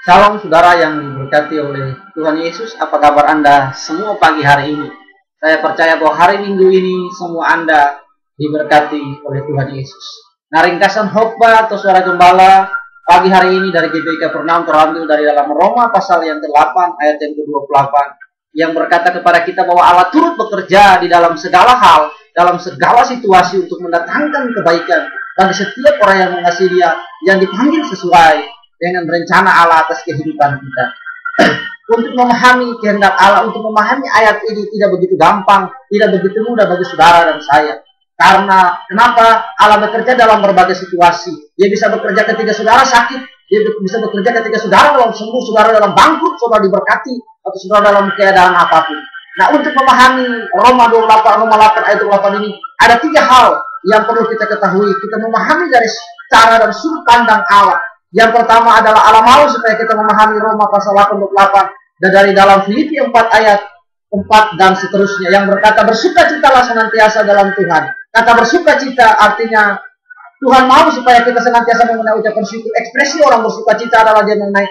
Shalom saudara yang diberkati oleh Tuhan Yesus, apa kabar Anda semua pagi hari ini? Saya percaya bahwa hari Minggu ini semua Anda diberkati oleh Tuhan Yesus. Nah, ringkasan khotbah atau suara gembala pagi hari ini dari GBI Kapernaum terambil dari dalam Roma pasal yang ke-8 ayat yang ke-28 yang berkata kepada kita bahwa Allah turut bekerja di dalam segala hal, dalam segala situasi untuk mendatangkan kebaikan bagi setiap orang yang mengasihi Dia, yang dipanggil sesuai dengan rencana Allah atas kehidupan kita. Untuk memahami kehendak Allah, untuk memahami ayat ini tidak begitu gampang, tidak begitu mudah bagi saudara dan saya. Karena kenapa? Allah bekerja dalam berbagai situasi. Dia bisa bekerja ketika saudara sakit, dia bisa bekerja ketika saudara dalam sembuh, saudara dalam bangkrut, saudara diberkati, atau saudara dalam keadaan apapun. Nah, untuk memahami Roma 8 ayat 28 ini, ada 3 hal yang perlu kita ketahui. Kita memahami dari cara dan sudut pandang Allah. Yang pertama adalah Allah mau supaya kita memahami Roma pasal 8:28 dan dari dalam Filipi 4 ayat 4 dan seterusnya yang berkata bersukacitalah senantiasa dalam Tuhan. Kata bersukacita artinya Tuhan mau supaya kita senantiasa mengenai ucapan syukur. Ekspresi orang bersukacita adalah dia mengenai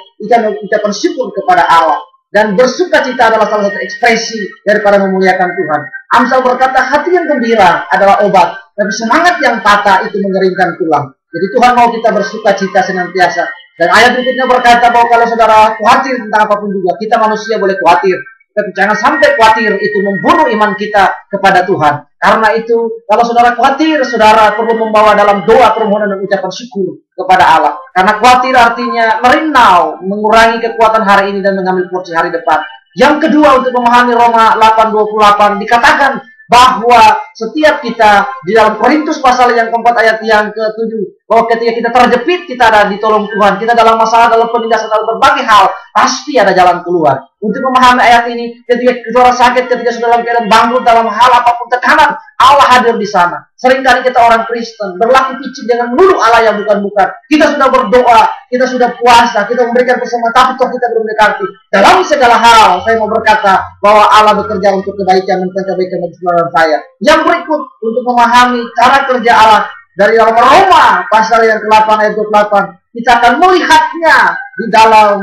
ucapan syukur kepada Allah. Dan bersukacita adalah salah satu ekspresi daripada memuliakan Tuhan. Amsal berkata hati yang gembira adalah obat, tapi semangat yang patah itu mengeringkan tulang. Jadi Tuhan mau kita bersukacita senantiasa. Dan ayat berikutnya berkata bahwa kalau saudara khawatir tentang apapun juga, kita manusia boleh khawatir. Tapi jangan sampai khawatir itu membunuh iman kita kepada Tuhan. Karena itu, kalau saudara khawatir, saudara perlu membawa dalam doa permohonan dan ucapan syukur kepada Allah. Karena khawatir artinya merinau, mengurangi kekuatan hari ini dan mengambil porsi hari depan. Yang kedua, untuk memahami Roma 8:28 dikatakan bahwa setiap kita di dalam Korintus pasal yang keempat ayat yang ke-7 bahwa ketika kita terjepit, kita ada ditolong Tuhan. Kita dalam masalah, dalam penindasan, dalam berbagai hal, pasti ada jalan keluar. Untuk memahami ayat ini, ketika saudara sakit, ketika saudara dalam keadaan bangkrut, dalam hal apapun tekanan, Allah hadir di sana. Seringkali kita orang Kristen berlaku picik dengan menuduh Allah yang bukan-bukan. Kita sudah berdoa, kita sudah puasa, kita memberikan persembahan, tapi toh kita belum mendekati. Dalam segala hal, saya mau berkata bahwa Allah bekerja untuk kebaikan dan kebaikan bagi saudara saya. Yang berikut untuk memahami cara kerja Allah dari dalam Roma pasal yang ke-8 ayat 28, kita akan melihatnya di dalam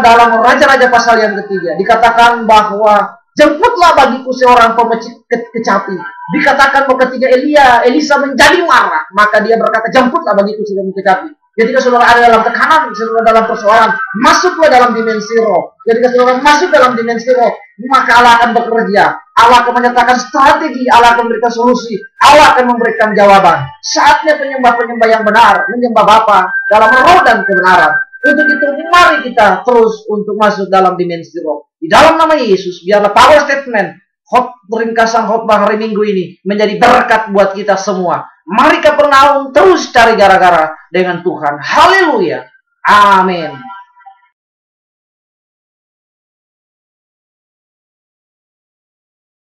dalam Raja-Raja pasal yang ketiga. Dikatakan bahwa jemputlah bagiku seorang pemecik kecapi. Dikatakan bahwa ketika Elisa menjadi marah, maka dia berkata, jemputlah bagiku seorang kecapi. Ketika saudara ada dalam tekanan, saudara dalam persoalan, masuklah dalam dimensi roh. Ketika saudara masuk dalam dimensi roh, maka Allah akan bekerja. Allah akan menyatakan strategi, Allah akan memberikan solusi, Allah akan memberikan jawaban. Saatnya penyembah-penyembah yang benar, menyembah Bapa dalam roh dan kebenaran. Untuk itu, mari kita terus untuk masuk dalam dimensi roh. Di dalam nama Yesus, biarlah power statement, ringkasan khotbah hari Minggu ini menjadi berkat buat kita semua. Mari Kapernaum terus cari gara-gara dengan Tuhan. Haleluya. Amin.